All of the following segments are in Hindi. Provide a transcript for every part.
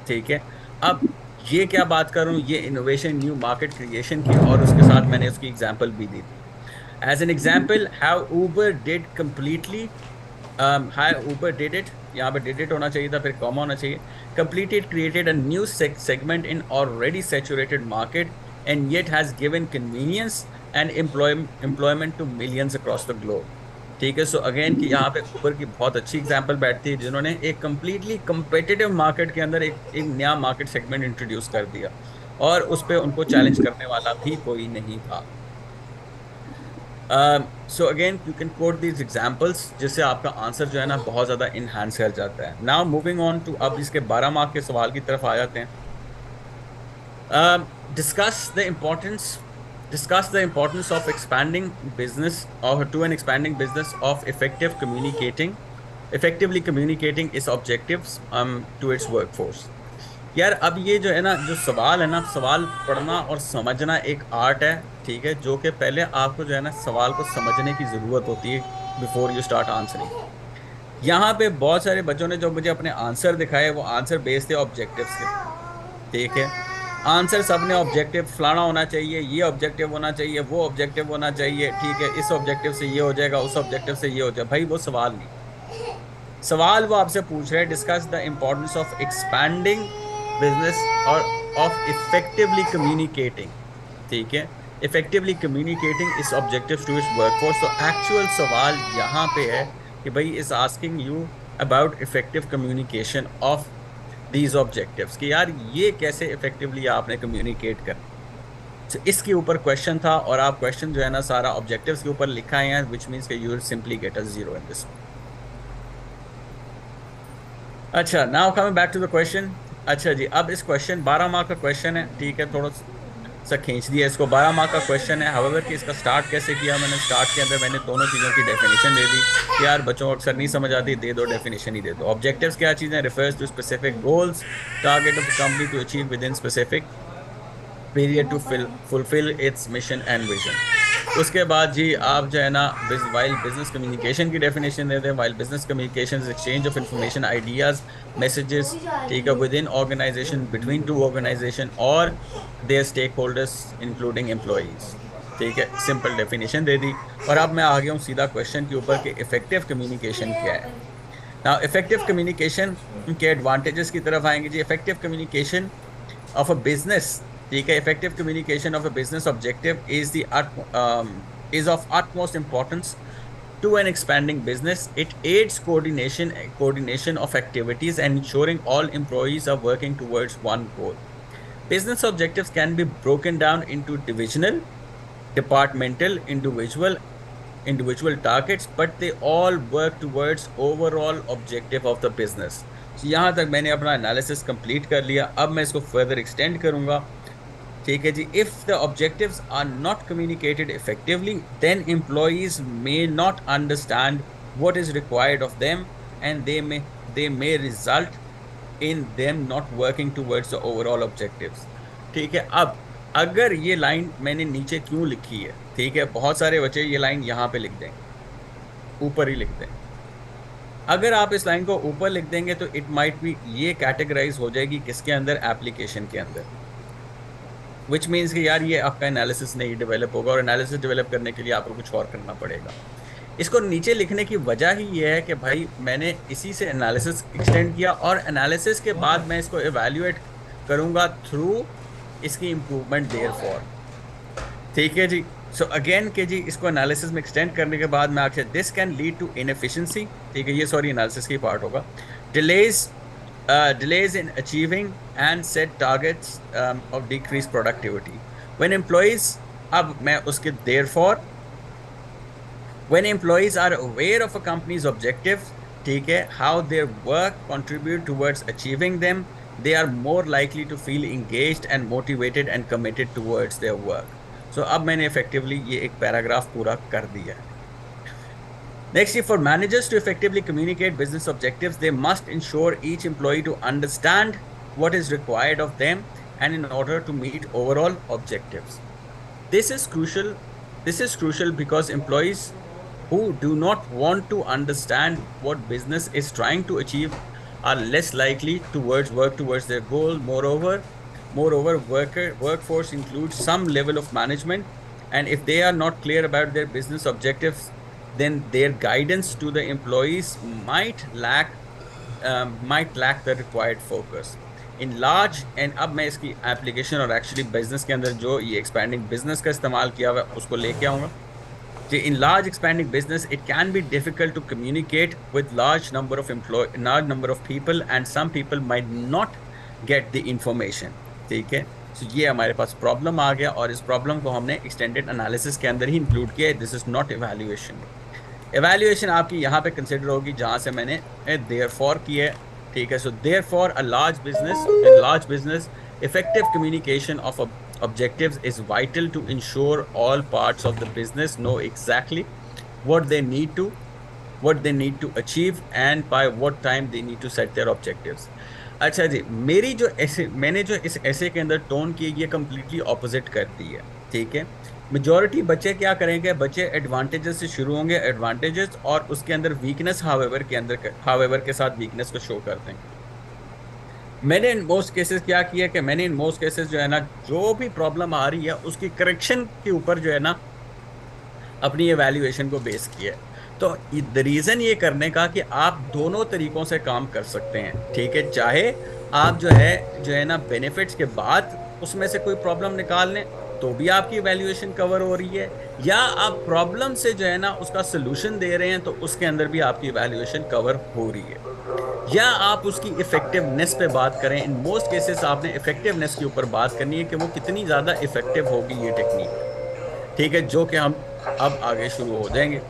ठीक है। अब ये क्या बात कर रहा हूँ, ये इनोवेशन न्यू मार्केट क्रिएशन की, और उसके साथ मैंने उसकी एग्जांपल भी दी थी। As an example, how Uber did completely, how Uber did it, यहाँ पे डिड इट होना चाहिए था, फिर कॉमा होना चाहिए, completed created a new segment in already saturated market and yet has given convenience and employment to millions across the globe। ठीक है। सो अगेन कि यहाँ पे ऊबर की बहुत अच्छी एग्जांपल बैठती है, जिन्होंने एक कंप्लीटली competitive मार्केट के अंदर एक नया मार्केट सेगमेंट इंट्रोड्यूस कर दिया, और उस पे उनको चैलेंज करने वाला भी कोई नहीं था। So again you can coat these examples, जिससे आपका आंसर जो है ना बहुत ज्यादा इनहांस कर जाता है। नाउ मूविंग ऑन टू, अब इसके 12 मार्क के सवाल की तरफ आ जाते हैं। Discuss the importance discuss the importance of expanding business, or to an expanding business, of effectively communicating its objectives to its workforce। यार अब ये जो है ना, जो सवाल है ना, सवाल पढ़ना और समझना एक आर्ट है। ठीक है, जो कि पहले आपको जो है ना सवाल को समझने की जरूरत होती है बिफोर यू स्टार्ट आंसरिंग। यहाँ पे बहुत सारे बच्चों ने जो मुझे अपने आंसर दिखाए, वो आंसर बेस्ड थे ऑब्जेक्टिव्स के। ठीक है, आंसर सबने ऑब्जेक्टिव फलाना होना चाहिए, ये ऑब्जेक्टिव होना चाहिए, वो ऑब्जेक्टिव होना चाहिए। ठीक है, इस ऑब्जेक्टिव से ये हो जाएगा, उस ऑब्जेक्टिव से ये हो जाएगा। भाई वो सवाल नहीं, सवाल वो आपसे पूछ रहे हैं, discuss the importance of expanding business और ऑफ इफेक्टिवली कम्युनिकेटिंग। ठीक है, इफेक्टिवली कम्युनिकेटिंग इस ऑब्जेक्टिव टू इट्स वर्कफोर्स। तो एक्चुअल सवाल यहाँ पे है कि भाई is asking you about effective communication of these objectives, कि यार ये कैसे इफेक्टिवली आपने कम्युनिकेट कर। तो इसके ऊपर क्वेश्चन था, और आप क्वेश्चन जो है ना सारा ऑब्जेक्टिव्स के ऊपर लिखा है, विच मीन्स कि you will simply get a zero in this. अच्छा, now coming back to the question. अच्छा जी, अब इस क्वेश्चन 12 मार्क का क्वेश्चन है। ठीक है, थोड़ा सा खींच दिया इसको, 12 मार्क का क्वेश्चन है। हाउएवर कि इसका स्टार्ट कैसे किया मैंने, स्टार्ट के अंदर मैंने दोनों चीज़ों की डेफिनेशन दे दी कि यार बच्चों को अक्सर नहीं समझ आती, दे दो डेफिनेशन ही दे दो। ऑब्जेक्टिव्स क्या चीज़ें, refers to specific goals target of company to achieve within specific period to fulfil its mission and vision. उसके बाद जी आप जो है ना, वाइल बिजनेस कम्युनिकेशन की डेफिनेशन देते हैं। While business communication is exchange of information, ideas, messages, ठीक है, within organization, between two organization और their stakeholders including employees. ठीक है, सिंपल डेफिनेशन दे दी। और अब मैं आ गया हूँ सीधा क्वेश्चन के ऊपर कि इफेक्टिव कम्युनिकेशन क्या है। नाउ इफेक्टिव कम्युनिकेशन के एडवांटेजेस की तरफ आएंगे जी। Effective communication of a business, ठीक है, effective communication of a business objective is of utmost importance to an expanding business। It aids coordination of activities and ensuring all employees are working towards one goal। Business objectives can be broken down into divisional, departmental, individual targets, but they all work towards overall objective of the business। So, यहाँ तक मैंने अपना एनालिसिस कंप्लीट कर लिया। अब मैं इसको फर्दर एक्सटेंड करूंगा। ठीक है जी, if the objectives are not communicated effectively, then employees may not understand what is required of them, and they may result in them not working towards the overall objectives. ठीक है, अब अगर ये लाइन मैंने नीचे क्यों लिखी है, ठीक है, बहुत सारे बच्चे ये लाइन यहाँ पे लिख देंगे, ऊपर ही लिख दें। अगर आप इस लाइन को ऊपर लिख देंगे तो इट माइट बी, ये कैटेगराइज हो जाएगी किसके अंदर, एप्लीकेशन के अंदर। विच मीन्स कि यार ये आपका एनालिसिस नहीं डेवलप होगा, और एनालिसिस डेवलप करने के लिए आपको कुछ और करना पड़ेगा। इसको नीचे लिखने की वजह ही ये है कि भाई मैंने इसी से एनालिसिस एक्सटेंड किया, और एनालिसिस के बाद मैं इसको एवेल्युएट करूंगा थ्रू इसकी इंप्रूवमेंट देयर फॉर। ठीक है जी। सो अगेन के जी इसको एनालिसिस में एक्सटेंड करने के बाद मैं आपसे, this can lead to inefficiency. ठीक है, ये सॉरी एनालिसिस की पार्ट होगा। Delays delays in achieving and set targets of decreased productivity when employees, अब मैं उसके therefore, when employees are aware of a company's objectives, ठीक है, how their work contribute towards achieving them, they are more likely to feel engaged and motivated and committed towards their work। so अब मैंने effectively ये एक पैराग्राफ पूरा कर दिया है। Next, for managers to effectively communicate business objectives, they must ensure each employee to understand what is required of them and in order to meet overall objectives. This is crucial. This is crucial because employees who do not want to understand what business is trying to achieve are less likely to work towards their goal. Moreover, workforce includes some level of management, and if they are not clear about their business objectives, then their guidance to the employees might lack the required focus. In large and अब मैं इसकी एप्लीकेशन और एक्चुअली बिजनेस के अंदर जो ये एक्सपैंडिंग बिजनेस का इस्तेमाल किया हुआ है उसको लेके आऊँगा. In large expanding business, it can be difficult to communicate with large number of people, and some people might not get the information. ठीक है, so ये हमारे पास प्रॉब्लम आ गया और इस प्रॉब्लम को हमने एक्सटेंडेड एनालिसिस के अंदर ही इंक्लूड किया है. This is not evaluation. Evaluation आपकी यहाँ पे कंसिडर होगी जहाँ से मैंने देयरफॉर की है. ठीक है, so therefore a large business effective communication of objectives is vital to ensure all parts of the business know exactly what they need to achieve and by what time they need to set their objectives. अच्छा जी, मैंने जो इस ऐसे के अंदर टोन की ये कम्प्लीटली ऑपोजिट कर दी है. ठीक है, मेजॉरिटी बच्चे क्या करेंगे, बच्चे एडवांटेजेस से शुरू होंगे, एडवांटेजेस और उसके अंदर वीकनेस हावेवर के साथ वीकनेस को शो करते हैं. मैंने इन मोस्ट केसेस क्या किया कि मैंने इन मोस्ट केसेस जो है ना, जो भी प्रॉब्लम आ रही है उसकी करेक्शन के ऊपर जो है ना अपनी एवैल्यूएशन को बेस किया है. तो द रीज़न ये करने का कि आप दोनों तरीक़ों से काम कर सकते हैं. ठीक है, चाहे आप जो है ना बेनिफिट्स के बाद उसमें से कोई प्रॉब्लम निकाल लें तो भी आपकी वैल्यूएशन कवर हो रही है, या आप प्रॉब्लम से जो है ना उसका सोल्यूशन दे रहे हैं तो उसके अंदर भी आपकी वैल्यूएशन कवर हो रही है, या आप उसकी इफेक्टिवनेस पे बात करें. इन मोस्ट केसेस आपने इफेक्टिवनेस के ऊपर बात करनी है कि वो कितनी ज़्यादा इफेक्टिव होगी ये टेक्निक. ठीक है, जो कि हम अब आगे शुरू हो जाएंगे.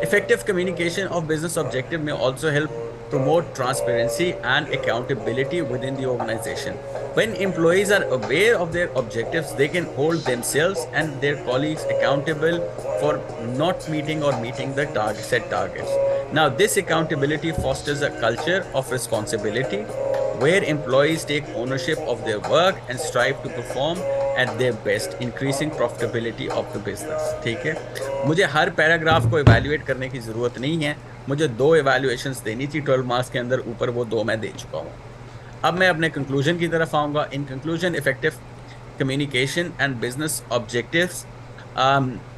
Effective communication of business objective में also help promote transparency and accountability within the organization. When employees are aware of their objectives, they can hold themselves and their colleagues accountable for not meeting or meeting the set targets. Now, this accountability fosters a culture of responsibility where employees take ownership of their work and strive to perform at their best, increasing profitability of the business. ठीक है, मुझे हर पैराग्राफ को इवैल्यूएट करने की ज़रूरत नहीं है. मुझे 2 इवैल्यूएशंस देनी थी 12 मार्क्स के अंदर, ऊपर वो 2 मैं दे चुका हूँ. अब मैं अपने कंक्लूजन की तरफ आऊँगा. In conclusion, effective communication and business objectives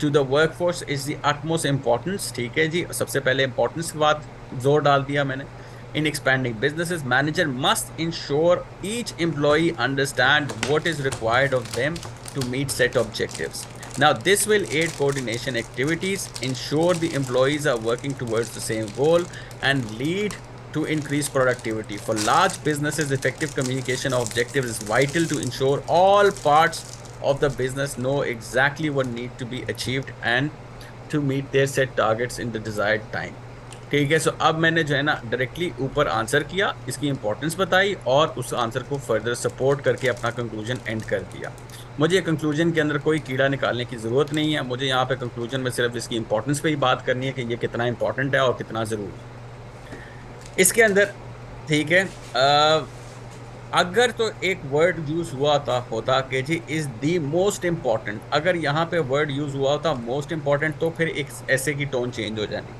to the workforce is the utmost importance. ठीक है जी, सबसे पहले इम्पोर्टेंस की बात जोर डाल दिया मैंने. In expanding businesses, manager must ensure each employee understand what is required of them to meet set objectives. Now, this will aid coordination activities, ensure the employees are working towards the same goal, and lead to increased productivity. For large businesses, effective communication of objectives is vital to ensure all parts of the business know exactly what needs to be achieved and to meet their set targets in the desired time. ठीक है, सो अब मैंने जो है ना डायरेक्टली ऊपर आंसर किया, इसकी इंपॉर्टेंस बताई और उस आंसर को फर्दर सपोर्ट करके अपना कंक्लूजन एंड कर दिया. मुझे कंक्लूजन के अंदर कोई कीड़ा निकालने की ज़रूरत नहीं है. मुझे यहाँ पे कंक्लूजन में सिर्फ इसकी इंपॉर्टेंस पे ही बात करनी है कि ये कितना इंपॉर्टेंट है और कितना ज़रूरी इसके अंदर. ठीक है, अगर तो एक वर्ड यूज़ हुआ होता कि जी इज़ दी मोस्ट इम्पॉर्टेंट, अगर यहाँ पे वर्ड यूज़ हुआ होता मोस्ट इम्पॉर्टेंट, तो फिर एक ऐसे की टोन चेंज हो जानी.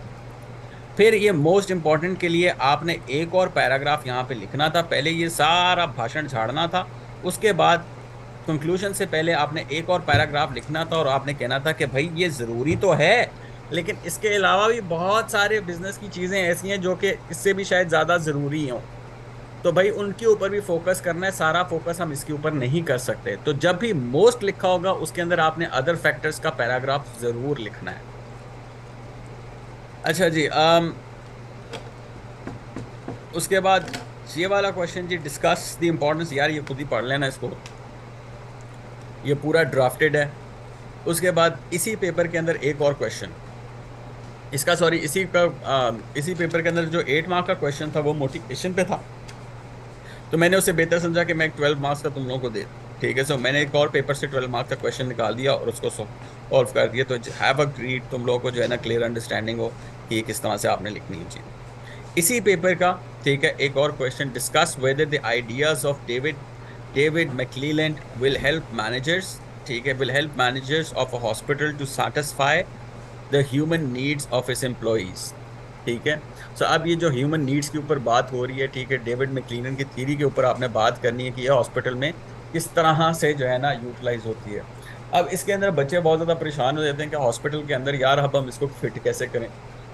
फिर ये मोस्ट इम्पॉर्टेंट के लिए आपने एक और पैराग्राफ यहाँ पे लिखना था. पहले ये सारा भाषण झाड़ना था, उसके बाद कंक्लूजन से पहले आपने एक और पैराग्राफ लिखना था और आपने कहना था कि भाई ये ज़रूरी तो है, लेकिन इसके अलावा भी बहुत सारे बिजनेस की चीज़ें ऐसी हैं जो कि इससे भी शायद ज़्यादा ज़रूरी हों, तो भाई उनके ऊपर भी फोकस करना है. सारा फोकस हम इसके ऊपर नहीं कर सकते. तो जब भी मोस्ट लिखा होगा उसके अंदर आपने अदर फैक्टर्स का पैराग्राफ ज़रूर लिखना है. अच्छा जी, उसके बाद ये वाला क्वेश्चन जी, डिस्कस द इम्पोर्टेंस. यार ये खुद ही पढ़ लेना इसको, ये पूरा ड्राफ्टेड है. उसके बाद इसी पेपर के अंदर एक और क्वेश्चन, इसी पेपर के अंदर जो 8 मार्क का क्वेश्चन था वो मोटिवेशन पे था, तो मैंने उसे बेहतर समझा कि मैं 12 मार्क्स का तुम लोगों को दे. ठीक है, सो मैंने एक और पेपर से 12 मार्क्स का क्वेश्चन निकाल दिया और उसको सॉल्व कर दिया. तो हैव अ ग्रीड, तुम लोगों को जो है ना क्लियर अंडरस्टैंडिंग हो कि ये किस तरह से आपने लिखनी है चीज़. इसी पेपर का ठीक है एक और question, discuss whether the ideas of David McClelland will help managers. ठीक है, will help managers of a hospital to satisfy the human needs of its employees. ठीक है। सो अब ये जो ह्यूमन नीड्स के ऊपर बात हो रही है, ठीक है, डेविड मैक्लीनन की थ्योरी के ऊपर आपने बात करनी है कि ये हॉस्पिटल में किस तरह से जो है ना यूटिलाइज होती है। अब इसके अंदर बच्चे बहुत ज्यादा परेशान हो जाते हैं कि हॉस्पिटल के अंदर यार अब हम इसको फिट कैसे करें।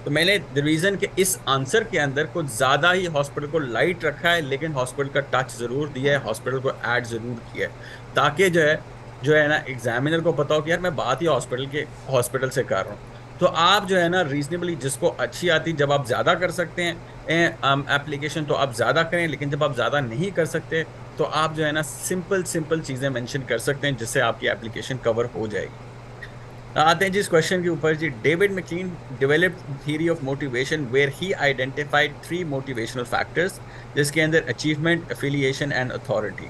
तो मैंने द रीजन के इस आंसर के अंदर कुछ ज्यादा ही हॉस्पिटल को लाइट रखा है, लेकिन हॉस्पिटल का टच जरूर दिया है, हॉस्पिटल को ऐड जरूर किया है, ताकि जो है ना एग्जामिनर को पता हो कि यार मैं बात ही हॉस्पिटल से कर रहा हूँ। तो आप जो है ना रीजनेबली, जिसको अच्छी आती, जब आप ज्यादा कर सकते हैं एप्लीकेशन तो आप ज्यादा करें, लेकिन जब आप ज्यादा नहीं कर सकते तो आप जो है ना सिंपल सिंपल चीजें मेंशन कर सकते हैं, जिससे आपकी एप्लीकेशन कवर हो जाएगी। आते हैं जी इस क्वेश्चन के ऊपर जी। David McLean developed theory of motivation where he identified 3 motivational factors, जिसके अंदर achievement, affiliation and authority.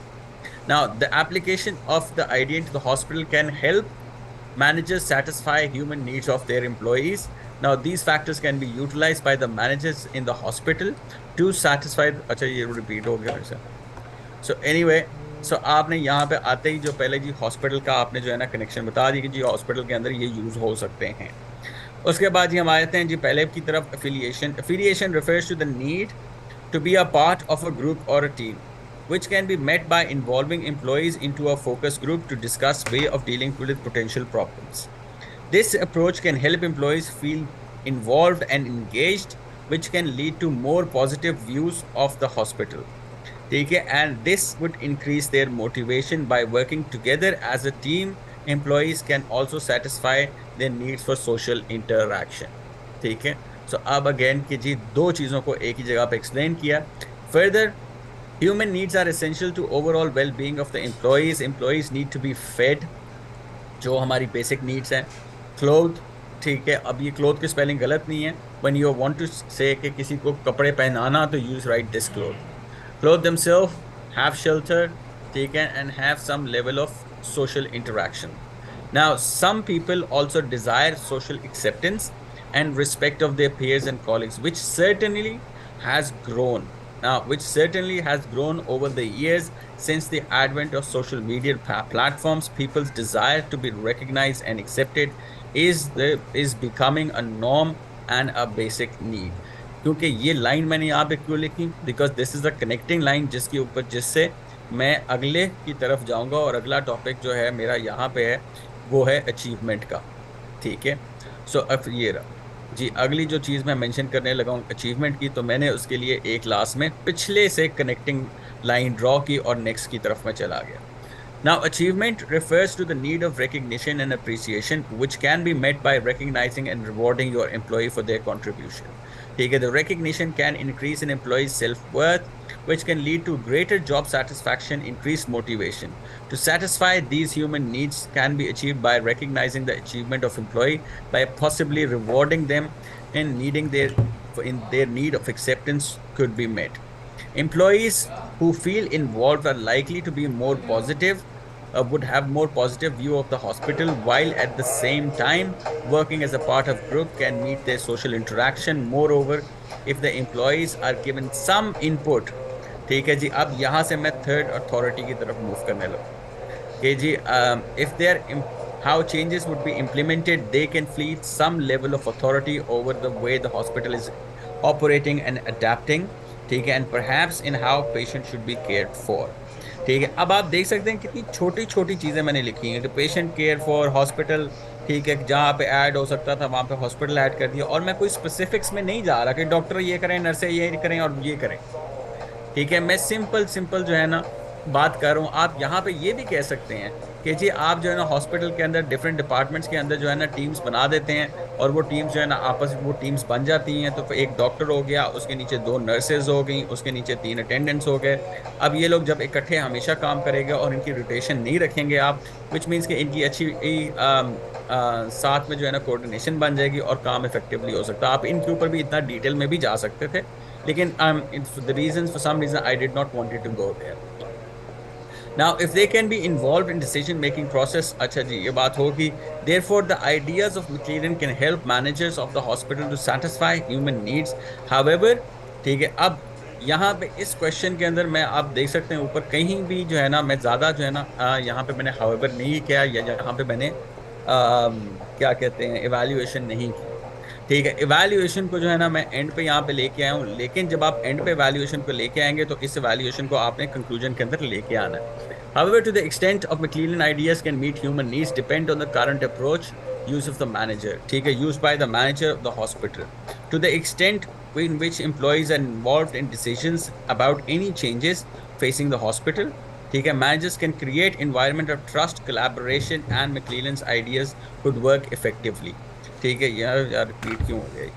Now the application of the idea to the hospital can help managers satisfy human needs of their employees. Now, these factors can be utilized by the managers in the hospital to satisfy. अच्छा ये रिपीट हो गया वैसे। सो एनीवे, सो आपने यहाँ पे आते ही जो पहले जी हॉस्पिटल का आपने जो है ना कनेक्शन बता दी कि जी हॉस्पिटल के अंदर ये यूज हो सकते हैं। उसके बाद जी हम आते हैं जी पहले की तरफ। Affiliation, affiliation refers to the need to be a part of a group or a team, which can be met by involving employees into a focus group to discuss way of dealing with potential problems. This approach can help employees feel involved and engaged, which can lead to more positive views of the hospital. ठीक है, and this would increase their motivation by working together as a team. Employees can also satisfy their needs for social interaction. ठीक है। सो अब अगेन कि जी दो चीजों को एक ही जगह पे एक्सप्लेन किया। Further, human needs are essential to overall well-being of the employees. Employees need to be fed, जो हमारी बेसिक नीड्स हैं। क्लोथ, ठीक है, अब ये क्लोथ की स्पेलिंग गलत नहीं है। व्हेन यू वांट टू से कि किसी को कपड़े पहनाना तो use right this cloth. Cloth themselves have shelter, ठीक है, and have some level of social interaction. Now, some people also desire social acceptance and respect of their peers and colleagues, has grown which certainly has grown over the years. Since the advent of social media platforms, people's desire to be recognized and accepted is becoming a norm and a basic need. क्योंकि ये लाइन मैंने यहाँ पे क्यों लिखी, because this is the connecting line जिसके ऊपर जिससे मैं अगले की तरफ जाऊंगा, और अगला टॉपिक जो है मेरा यहाँ पे है वो है अचीवमेंट का। ठीक है। सो अब ये रहा जी अगली जो चीज़ मैं मेंशन करने लगा हूँ अचीवमेंट की, तो मैंने उसके लिए एक क्लास में पिछले से कनेक्टिंग लाइन ड्रॉ की और नेक्स्ट की तरफ मैं चला गया। Now, achievement refers to the need of recognition and appreciation, which can be met by recognizing and rewarding your employee for their contribution. ठीक है, the recognition can increase an employee's self-worth, which can lead to greater job satisfaction, increased motivation. To satisfy these human needs can be achieved by recognizing the achievement of employee by possibly rewarding them in their need of acceptance could be met. Employees who feel involved are likely to be more positive, would have more positive view of the hospital, while at the same time working as a part of group can meet their social interaction. Moreover, if the employees are given some input, ठीक है जी, अब यहाँ से मैं थर्ड अथॉरिटी की तरफ मूव करने लगा कि जी if their how changes would be implemented, they can feel some level of authority over the way the hospital is operating and adapting, ठीक है, and perhaps in how patient should be cared for। ठीक है, अब आप देख सकते हैं कितनी छोटी छोटी चीजें मैंने लिखी हैं कि पेशेंट केयर फॉर हॉस्पिटल, ठीक है, जहाँ पे ऐड हो सकता था वहां पे हॉस्पिटल ऐड कर दिया, और मैं कोई स्पेसिफिक्स में नहीं जा रहा कि डॉक्टर ये करें, नर्सें ये करें और ये करें। ठीक है, मैं सिंपल सिंपल जो है ना बात कर रहा हूँ। आप यहाँ पे ये भी कह सकते हैं कि जी आप जो है ना हॉस्पिटल के अंदर डिफरेंट डिपार्टमेंट्स के अंदर जो है ना टीम्स बना देते हैं, और वो टीम्स जो है ना आपस में वो टीम्स बन जाती हैं। तो एक डॉक्टर हो गया, उसके नीचे 2 नर्सेज हो गई, उसके नीचे 3 अटेंडेंट्स हो गए। अब ये लोग जब इकट्ठे हमेशा काम करेंगे और इनकी रोटेशन नहीं रखेंगे आप, विच मीन्स कि इनकी अच्छी साथ में जो है ना कोऑर्डिनेशन बन जाएगी और काम इफेक्टिवली हो सकता है। आप इनके ऊपर भी इतना डिटेल में भी जा सकते थे, लेकिन for some reason I did not want it to go there. Now, if they can be involved in decision making process, अच्छा जी ये बात होगी। Therefore, the ideas of McLaren can help managers of the hospital to satisfy human needs. However, ठीक है, अब यहाँ पे इस क्वेश्चन के अंदर मैं आप देख सकते हैं ऊपर कहीं भी जो है ना मैं ज्यादा जो है ना यहाँ पे मैंने however नहीं किया, या यहाँ पे मैंने क्या कहते हैं इवेल्युएशन नहीं की। ठीक है, इवैल्यूएशन को जो है ना मैं एंड पे यहाँ पे लेके आया हूँ, लेकिन जब आप एंड पे इवैल्यूएशन को लेके आएंगे तो इस इवैल्यूएशन को आपने कंक्लूजन के अंदर लेके आना है. However, to the extent of McClellan ideas can meet human needs depend on the current approach use of the manager. ठीक है, used by the manager of the hospital. To the extent in which employees are involved in decisions about any changes facing the hospital. ठीक है, managers can create environment of trust, collaboration, and McClellan's ideas could work effectively. ठीक है यार, यार रिपीट क्यों हो गया?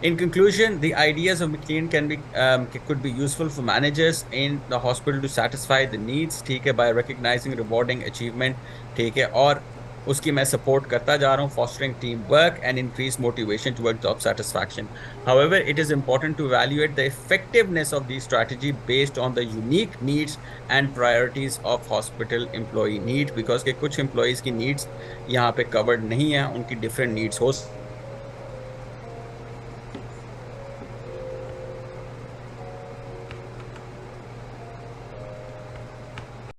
In conclusion, the ideas of McLean can be could be useful for managers in the hospital to satisfy the needs, ठीक है, by recognizing rewarding achievement, ठीक है, और उसकी मैं support करता जा रहा हूँ, fostering teamwork and increase motivation towards job satisfaction. However, it is important to evaluate the effectiveness of these strategy based on the unique needs and priorities of hospital employee need, because के कुछ employees की needs यहाँ पे covered नहीं है, उनकी different needs हो